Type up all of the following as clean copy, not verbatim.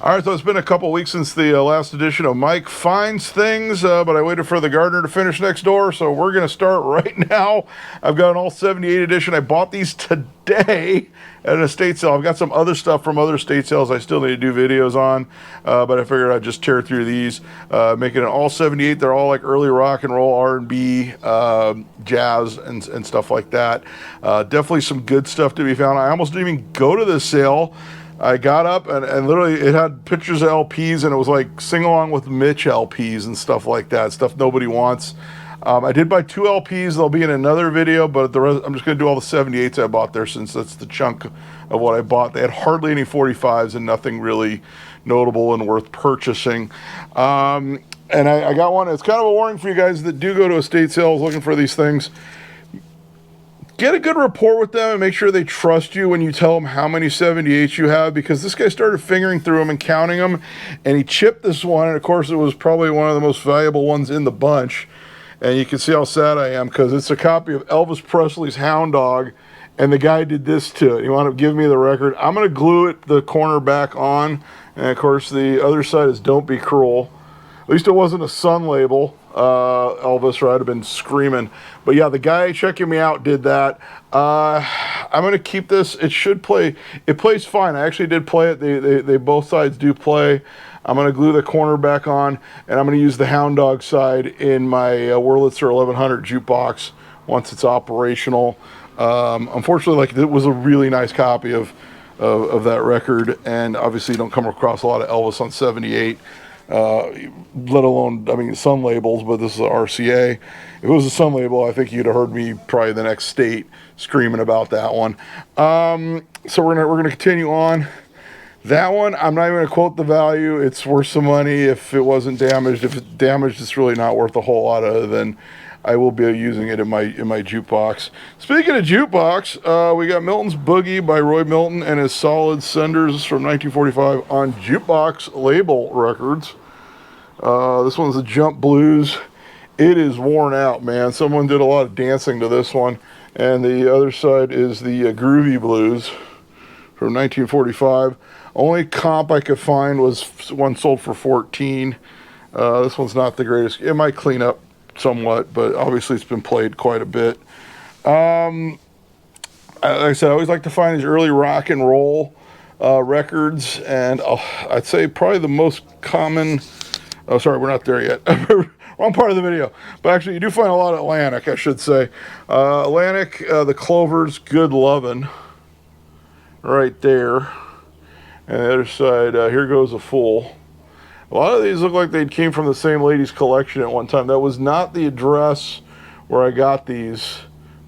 All right, so it's been a couple weeks since the last edition of Mike Finds Things, but I waited for the gardener to finish next door, so we're going to start right now. I've got an all 78 edition. I bought these today at an estate sale. I've got some other stuff from other estate sales I still need to do videos on, but I figured I'd just tear through these, make it an all 78. They're all like early rock and roll, R&B, jazz, and stuff like that. Definitely some good stuff to be found. I almost didn't even go to this sale. I got up and literally it had pictures of LPs and it was like sing along with Mitch LPs and stuff like that, stuff nobody wants. I did buy 2 LPs. They'll be in another video, but the rest, I'm just going to do all the 78s I bought there since that's the chunk of what I bought. They had hardly any 45s and nothing really notable and worth purchasing. And I got one. It's kind of a warning for you guys that do go to estate sales looking for these things. Get a good rapport with them and make sure they trust you when you tell them how many 78s you have, because this guy started fingering through them and counting them, and he chipped this one, and of course it was probably one of the most valuable ones in the bunch. And you can see how sad I am because it's a copy of Elvis Presley's Hound Dog, and the guy did this to it. He wanted to give me the record. I'm going to glue it, the corner back on, and of course the other side is Don't Be Cruel. At least it wasn't a Sun label. Elvis, or I'd have been screaming. But yeah, the guy checking me out did that. I'm going to keep this. It should play. It plays fine. I actually did play it. They both sides do play. I'm going to glue the corner back on, and I'm going to use the Hound Dog side in my Wurlitzer 1100 jukebox once it's operational. Unfortunately, like, it was a really nice copy of that record, and obviously you don't come across a lot of Elvis on 78. Let alone, I mean, Sun labels, but this is a RCA. If it was a Sun label, I think you'd have heard me probably the next state screaming about that one. So we're gonna continue on. That one, I'm not even gonna quote the value. It's worth some money if it wasn't damaged. If it's damaged, it's really not worth a whole lot other than I will be using it in my jukebox. Speaking of jukebox, we got Miltons Boogie by Roy Milton and his Solid Senders from 1945 on Jukebox Label Records. This one's the Jump Blues. It is worn out, man. Someone did a lot of dancing to this one. And the other side is the Groovy Blues from 1945. Only comp I could find was one sold for $14. This one's not the greatest. It might clean up somewhat, but obviously it's been played quite a bit. Like I said, I always like to find these early rock and roll records, and I'd say probably the most common. Oh, sorry, we're not there yet. Wrong part of the video. But actually, you do find a lot of Atlantic, I should say. Atlantic, the Clovers, Good Lovin', right there. And the other side, Here Goes a Fool. A lot of these look like they came from the same lady's collection at one time. That was not the address where I got these.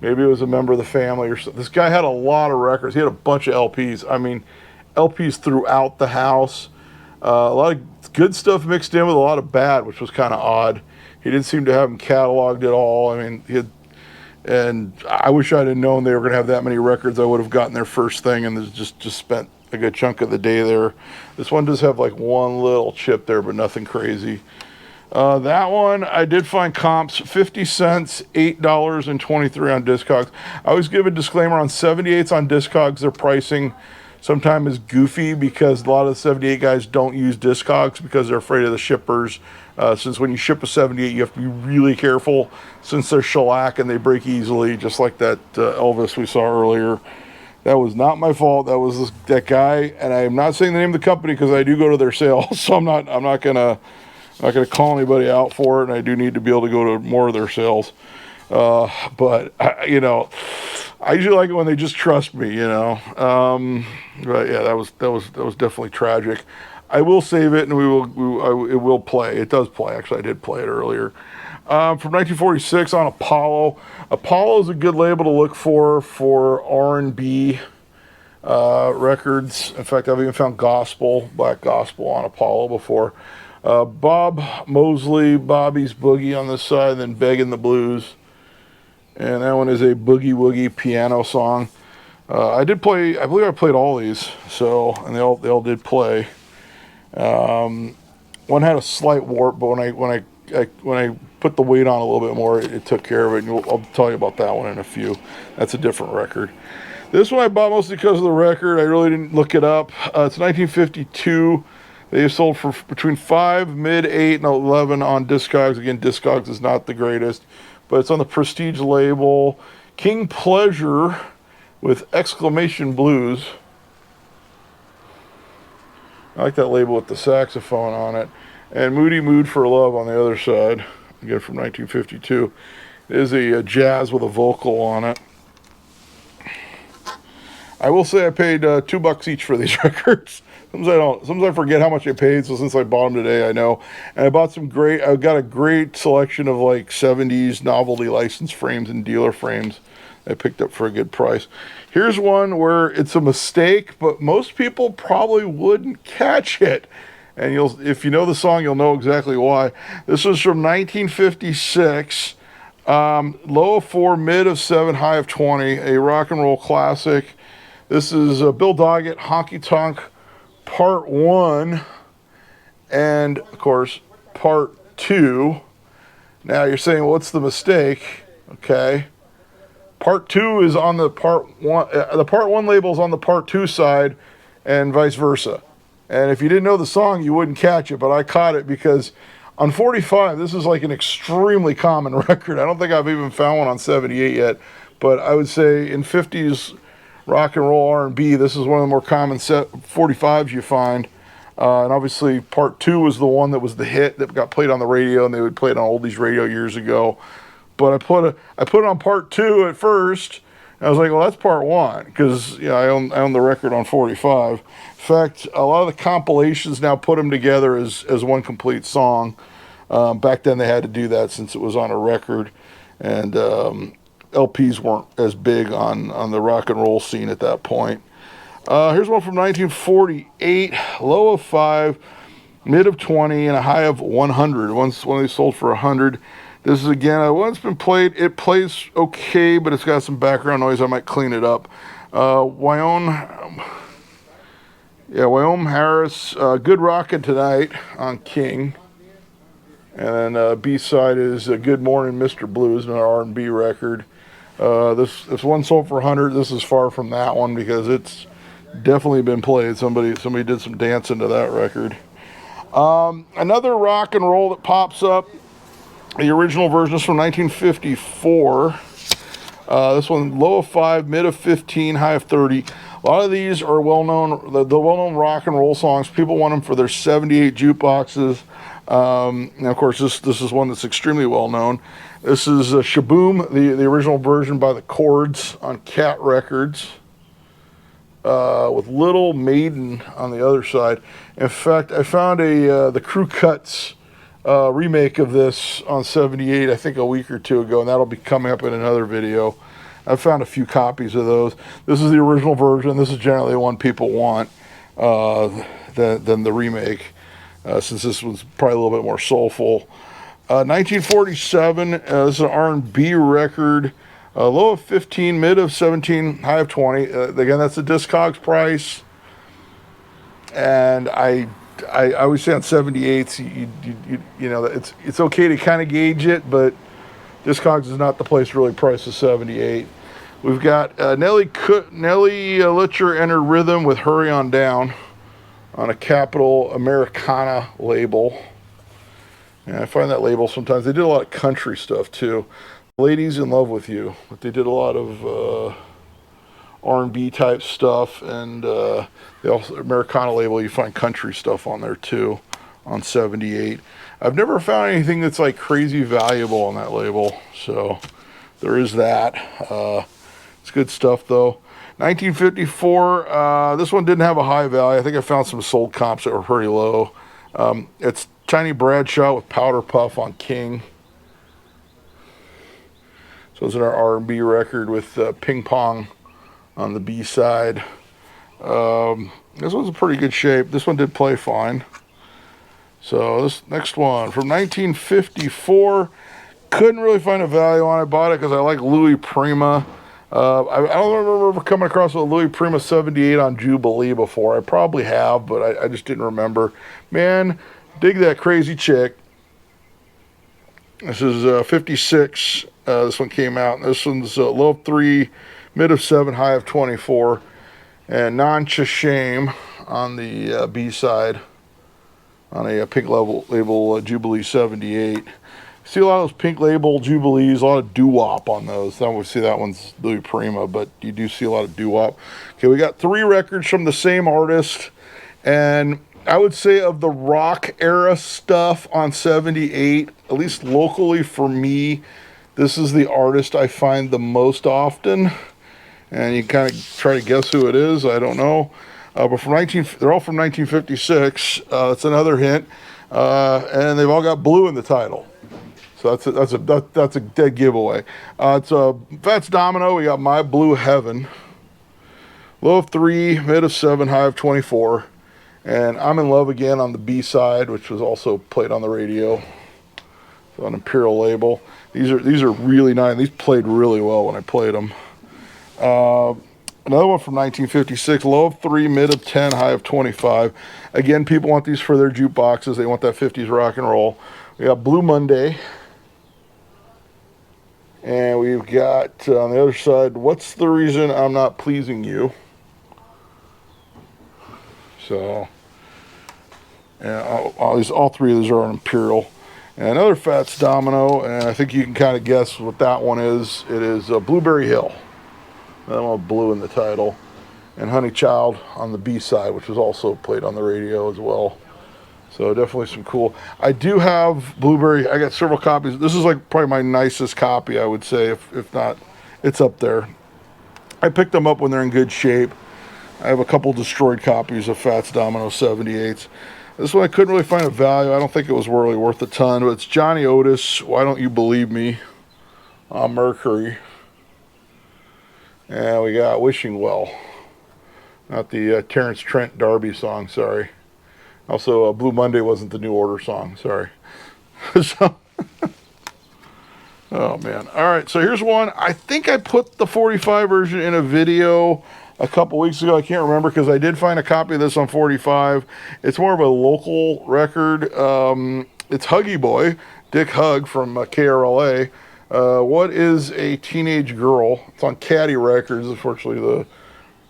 Maybe it was a member of the family or something. This guy had a lot of records. He had a bunch of LPs. I mean, LPs throughout the house. A lot of good stuff mixed in with a lot of bad, which was kind of odd. He didn't seem to have them cataloged at all. I mean, and I wish I'd have known they were going to have that many records. I would have gotten their first thing and just spent a good chunk of the day there. This one does have like one little chip there, but nothing crazy. That one, I did find comps, 50 cents, $8.23 on Discogs. I always give a disclaimer on 78s on Discogs. Their pricing sometimes is goofy because a lot of the 78 guys don't use Discogs because they're afraid of the shippers. Since when you ship a 78, you have to be really careful since they're shellac and they break easily, just like that Elvis we saw earlier. That was not my fault. That was that guy, and I'm not saying the name of the company because I do go to their sales, so I'm not gonna call anybody out for it, and I do need to be able to go to more of their sales. But I usually like it when they just trust me, But yeah, that was definitely tragic. I will save it, and it will play. It does play. Actually, I did play it earlier. From 1946 on Apollo. Apollo is a good label to look for R&B records. In fact, I've even found black gospel on Apollo before. Bob Mosley, Bobby's Boogie on this side, and then Beggin' the Blues. And that one is a boogie woogie piano song. I believe I played all these, and they all did play. One had a slight warp, but when I put the weight on a little bit more, it took care of it, and I'll tell you about that one in a few. That's a different record. This one I bought mostly because of the record. I really didn't look it up. It's 1952. They sold for between 5, mid 8, and 11 on Discogs. Again, Discogs is not the greatest, but it's on the Prestige label. King Pleasure with Exclamation Blues. I like that label with the saxophone on it. And Moody Mood for Love on the other side. Again, from 1952. It is a jazz with a vocal on it. I will say I paid $2 each for these records. Sometimes I don't. Sometimes I forget how much I paid. So since I bought them today, I know. And I bought some great. I got a great selection of like 70s novelty license frames and dealer frames. I picked up for a good price. Here's one where it's a mistake, but most people probably wouldn't catch it. And if you know the song, you'll know exactly why. This was from 1956. Low of 4, mid of 7, high of 20. A rock and roll classic. This is Bill Doggett, Honky Tonk, Part 1, and, of course, Part 2. Now, you're saying, well, what's the mistake? Okay. Part 2 is on the Part 1. The Part 1 label is on the Part 2 side, and vice versa. And if you didn't know the song, you wouldn't catch it, but I caught it because on 45, this is like an extremely common record. I don't think I've even found one on 78 yet, but I would say in 50s rock and roll R&B, this is one of the more common 45s you find. And obviously, Part 2 was the one that was the hit that got played on the radio, and they would play it on oldies radio years ago. But I put it on Part 2 at first, and I was like, well, that's Part 1, because I own the record on 45. In fact, a lot of the compilations now put them together as one complete song. Back then they had to do that since it was on a record, and LPs weren't as big on the rock and roll scene at that point. Here's one from 1948, low of 5, mid of 20, and a high of 100. One of these sold for 100. This is, again, once been played. It plays okay, but it's got some background noise. I might clean it up. Wyoming Harris, Good Rockin' Tonight on King. And then B-side is Good Morning, Mr. Blues, an R&B record. This one sold for 100. This is far from that one because it's definitely been played. Somebody did some dancing to that record. Another rock and roll that pops up. The original version is from 1954. This one, low of 5, mid of 15, high of 30. A lot of these are well-known, the well-known rock and roll songs. People want them for their 78 jukeboxes. And of course, this is one that's extremely well-known. This is Shaboom, the original version by the Chords on Cat Records, with Little Maiden on the other side. In fact, I found the Crew Cuts remake of this on 78, I think a week or two ago, and that'll be coming up in another video. I've found a few copies of those. This is the original version. This is generally the one people want than the remake, since this was probably a little bit more soulful. 1947, this is an R&B record. Low of 15, mid of 17, high of 20. Again, that's the Discogs price. And I always say on 78s, you know, it's okay to kind of gauge it, but Discogs is not the place to really price a 78. We've got Nelly Litcher entered rhythm with Hurry On Down on a Capitol Americana label. And I find that label sometimes. They did a lot of country stuff too. Ladies in Love With You, but they did a lot of R&B type stuff, and they also Americana label. You find country stuff on there too, on 78. I've never found anything that's like crazy valuable on that label, so there is that. It's good stuff though. 1954. This one didn't have a high value. I think I found some sold comps that were pretty low. It's Tiny Bradshaw with Powder Puff on King. So it's an R&B record with Ping Pong on the B side. This one's in pretty good shape. This one did play fine. So this next one from 1954, couldn't really find a value on it. I bought it because I like Louis Prima. I don't remember ever coming across a Louis Prima 78 on Jubilee before. I probably have, but I just didn't remember. Man, dig that crazy chick. This is 56. This one came out. This one's low of 3, mid of 7, high of 24. And Non-Cha Shame on the B side. on a pink label Jubilee 78. See a lot of those pink label Jubilees, a lot of doo-wop on those. Then we see that one's Louis Prima, but you do see a lot of doo-wop. Okay, we got 3 records from the same artist, and I would say of the rock era stuff on 78, at least locally for me, this is the artist I find the most often. And you kind of try to guess who it is. I don't know. But they're all from 1956. That's another hint. And they've all got blue in the title. So that's a dead giveaway. It's Fats Domino. We got My Blue Heaven. Low of 3, mid of 7, high of 24. And I'm in Love Again on the B side, which was also played on the radio. So on Imperial label. These are really nice. These played really well when I played them. Another one from 1956, low of 3, mid of 10, high of 25. Again, people want these for their jukeboxes. They want that 50s rock and roll. We got Blue Monday. And we've got, on the other side, What's the Reason I'm Not Pleasing You? So, and all 3 of these are on Imperial. And another Fats Domino, and I think you can kind of guess what that one is. It is Blueberry Hill. That one with blue in the title. And Honey Child on the B side, which was also played on the radio as well. So definitely some cool. I do have Blueberry. I got several copies. This is like probably my nicest copy, I would say. If not, it's up there. I picked them up when they're in good shape. I have a couple destroyed copies of Fats Domino 78s. This one I couldn't really find a value. I don't think it was really worth a ton. But it's Johnny Otis, Why Don't You Believe Me, on Mercury. And we got Wishing Well. Not the Terrence Trent D'Arby song, sorry. Also, Blue Monday wasn't the New Order song, sorry. So, oh, man. All right, so here's one. I think I put the 45 version in a video a couple weeks ago. I can't remember because I did find a copy of this on 45. It's more of a local record. It's Huggy Boy, Dick Hug from KRLA. What is a Teenage Girl? It's on Caddy Records. Unfortunately, the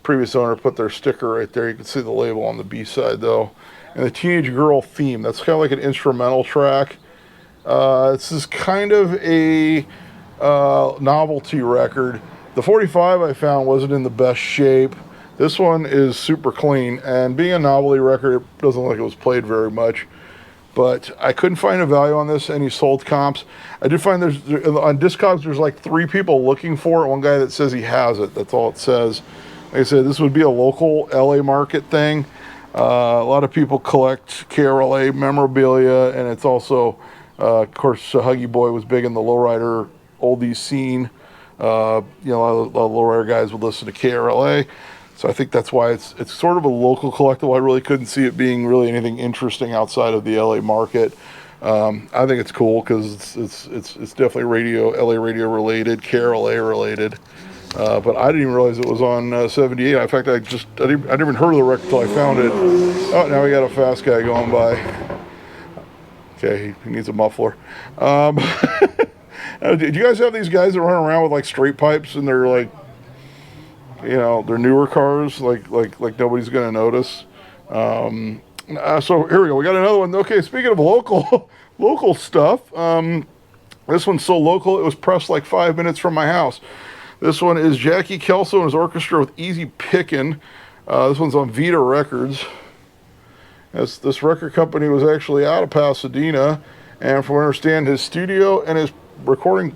previous owner put their sticker right there. You can see the label on the B side, though. And the Teenage Girl theme. That's kind of like an instrumental track. This is kind of a novelty record. The 45 I found wasn't in the best shape. This one is super clean. And being a novelty record, it doesn't look like it was played very much. But I couldn't find a value on this, any sold comps. I did find on Discogs, there's like 3 people looking for it. One guy that says he has it. That's all it says. Like I said, this would be a local LA market thing. A lot of people collect KRLA memorabilia, and it's also, of course, Huggy Boy was big in the lowrider oldies scene. A lot of lowrider guys would listen to KRLA. So I think that's why it's sort of a local collectible. I really couldn't see it being really anything interesting outside of the LA market. I think it's cool because it's definitely LA radio related, KRLA related. But I didn't even realize it was on 78. In fact, I didn't even heard of the record until I found it. Oh, now we got a fast guy going by. Okay, he needs a muffler. Do you guys have these guys that run around with like straight pipes and they're like, they're newer cars, like nobody's gonna notice. So here we go. We got another one. Okay, speaking of local stuff, this one's so local it was pressed like 5 minutes from my house. This one is Jackie Kelso and his orchestra with Easy Pickin'. This one's on Vita Records. This record company was actually out of Pasadena, and from what I understand, his studio and his recording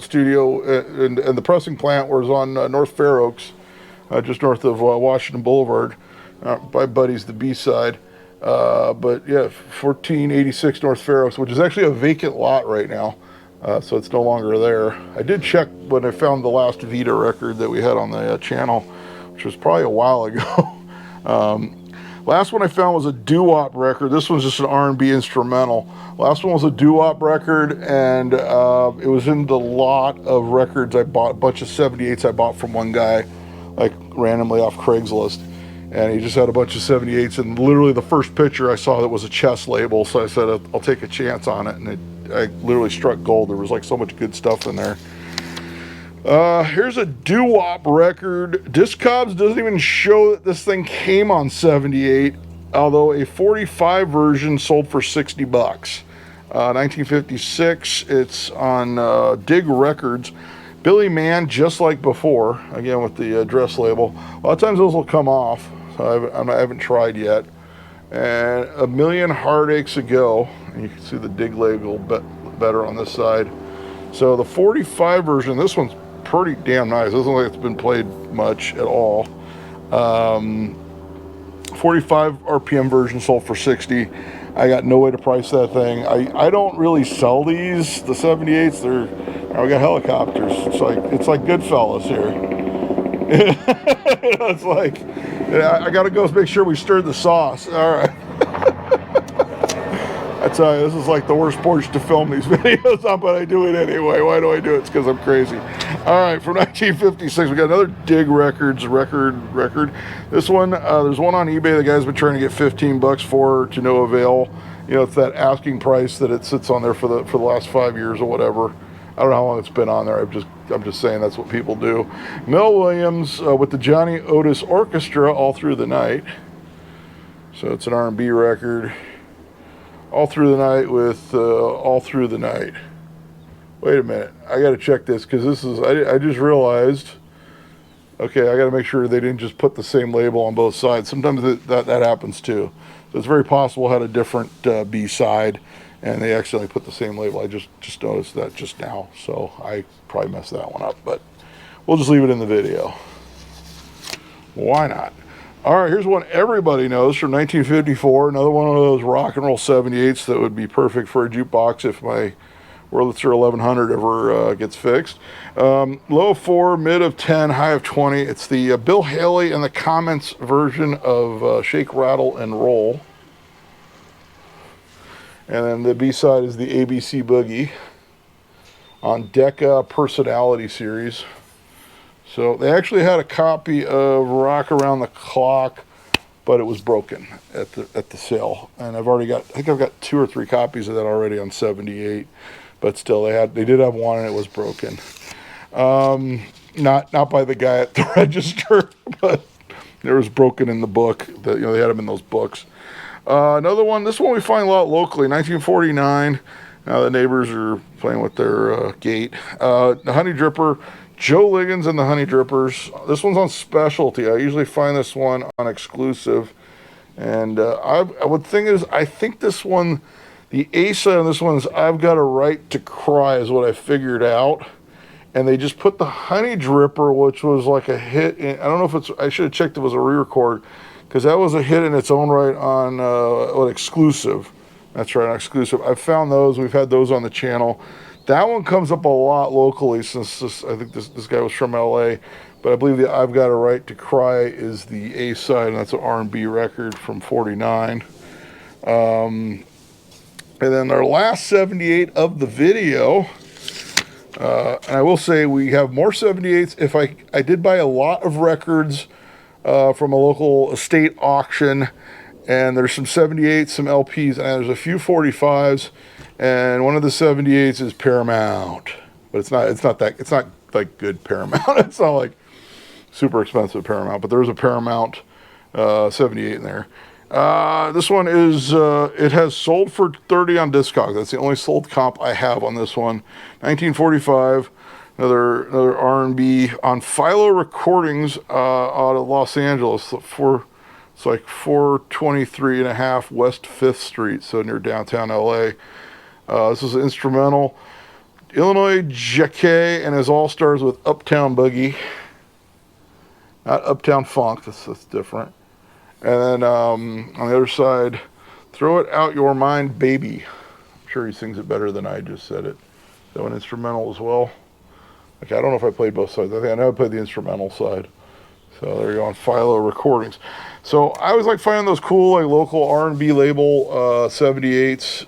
studio and the pressing plant was on North Fair Oaks, just north of Washington Boulevard, by Buddy's, the B-side. But yeah, 1486 North Fair Oaks, which is actually a vacant lot right now, so it's no longer there. I did check when I found the last Vita record that we had on the channel, which was probably a while ago. Last one I found was a doo-wop record. This one's just an R&B instrumental. Last one was a doo-wop record, and it was in the lot of records I bought, a bunch of 78s I bought from one guy, like randomly off Craigslist. And he just had a bunch of 78s, and literally the first picture I saw that was a chess label, so I said, I'll take a chance on it, and I literally struck gold. There was like so much good stuff in there. Here's a doo-wop record. Discogs doesn't even show that this thing came on 78. although a 45 version sold for 60 bucks. 1956, it's on Dig Records. Billy Mann, just like before, again with the address label. A lot of times those will come off, so I haven't tried yet. And A Million Heartaches Ago, and you can see the Dig label better on this side. So the 45 version, this one's pretty damn nice. It doesn't look like it's been played much at all. 45 RPM version sold for 60. I got no way to price that thing. I don't really sell these, the 78s. I got helicopters. It's like Goodfellas here. It's like, I gotta go make sure we stirred the sauce. All right. I tell you, this is like the worst porch to film these videos on, but I do it anyway. Why do I do it? It's because I'm crazy. All right, from 1956, we got another Dig Records record. This one, there's one on eBay the guy's been trying to get 15 bucks for, to no avail. You know, it's that asking price that it sits on there for the last 5 years or whatever. I don't know how long it's been on there. I'm just saying that's what people do. Mel Williams with the Johnny Otis Orchestra, All Through the Night. So it's an R&B record. All Through the Night with All Through the Night. Wait a minute. I got to check this because this is, I just realized, okay, I got to make sure they didn't just put the same label on both sides. Sometimes that happens too. So it's very possible it had a different B-side and they accidentally put the same label. I just noticed that just now. So I probably messed that one up, but we'll just leave it in the video. Why not? All right, here's one everybody knows from 1954. Another one of those rock and roll 78s that would be perfect for a jukebox if my Wurlitzer 1100 ever gets fixed. Low of 4, mid of 10, high of 20. It's the Bill Haley and the Comments version of Shake, Rattle, and Roll. And then the B-side is the ABC Boogie on Decca Personality Series. So they actually had a copy of Rock Around the Clock, but it was broken at the sale. And I think I've got 2 or 3 copies of that already on 78. But still, they did have one and it was broken. Not by the guy at the register, but it was broken in the book. They had them in those books. Another one, this one we find a lot locally, 1949. Now the neighbors are playing with their gate. The Honey Dripper, Joe Liggins and the Honey Drippers. This one's on specialty. I usually find this one on exclusive. And I think this one, the A side on this one is I've Got a Right to Cry is what I figured out. And they just put the Honey Dripper, which was like a hit. I don't know if I should have checked if it was a re-record, because that was a hit in its own right on exclusive. That's right, on exclusive. I've found those. We've had those on the channel. That one comes up a lot locally since I think this guy was from LA. But I believe the I've Got a Right to Cry is the A side, and that's an R&B record from 49. And then our last 78 of the video, and I will say we have more 78s. If I did buy a lot of records from a local estate auction, and there's some 78s, some LPs, and there's a few 45s, and one of the 78s is Paramount, but it's not like good Paramount. It's not like super expensive Paramount, but there's a Paramount 78 in there. This one is, it has sold for 30 on Discogs. That's the only sold comp I have on this one. 1945, another R&B on Philo Recordings out of Los Angeles. It's like 423 and a half West 5th Street, so near downtown LA. This is an instrumental. Illinois Jacquet and his All-Stars with Uptown Boogie. Not Uptown Funk, that's different. And then on the other side, Throw It Out Your Mind, Baby. I'm sure he sings it better than I just said it. Is that one instrumental as well? Okay, I don't know if I played both sides. I know I played the instrumental side. So there you go on Philo Recordings. So I always like finding those cool like local R&B label 78s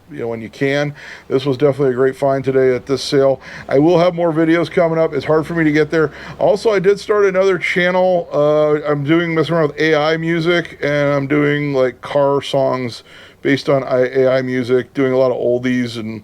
when you can. This was definitely a great find today at this sale. I will have more videos coming up. It's hard for me to get there. Also, I did start another channel. I'm messing around with AI music, and I'm doing like car songs based on AI music, doing a lot of oldies and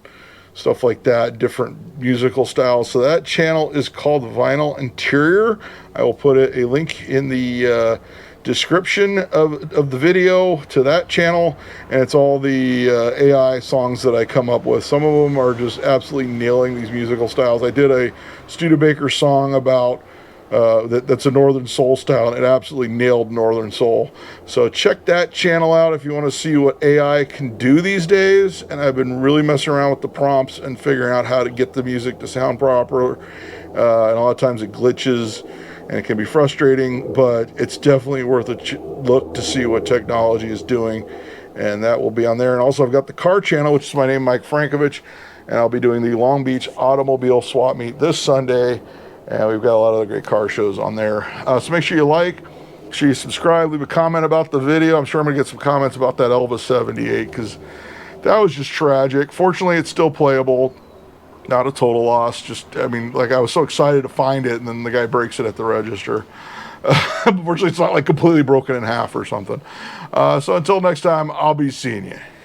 stuff like that, different musical styles. So that channel is called Vinyl Interior. I will put a link in the description of the video to that channel, and it's all the AI songs that I come up with. Some of them are just absolutely nailing these musical styles. I did a Studebaker song about that's a Northern Soul style, and it absolutely nailed Northern Soul. So check that channel out if you want to see what AI can do these days. And I've been really messing around with the prompts and figuring out how to get the music to sound proper. And a lot of times it glitches and it can be frustrating, but it's definitely worth a look to see what technology is doing, and that will be on there. And also I've got the car channel, which is my name, Mike Frankovich, and I'll be doing the Long Beach Automobile Swap Meet this Sunday, and we've got a lot of other great car shows on there. So make sure you like, make sure you subscribe, leave a comment about the video. I'm sure I'm going to get some comments about that Elvis 78, because that was just tragic. Fortunately, it's still playable. Not a total loss. Just, I mean, like, I was so excited to find it, and then the guy breaks it at the register. Unfortunately, it's not like completely broken in half or something. So until next time, I'll be seeing you.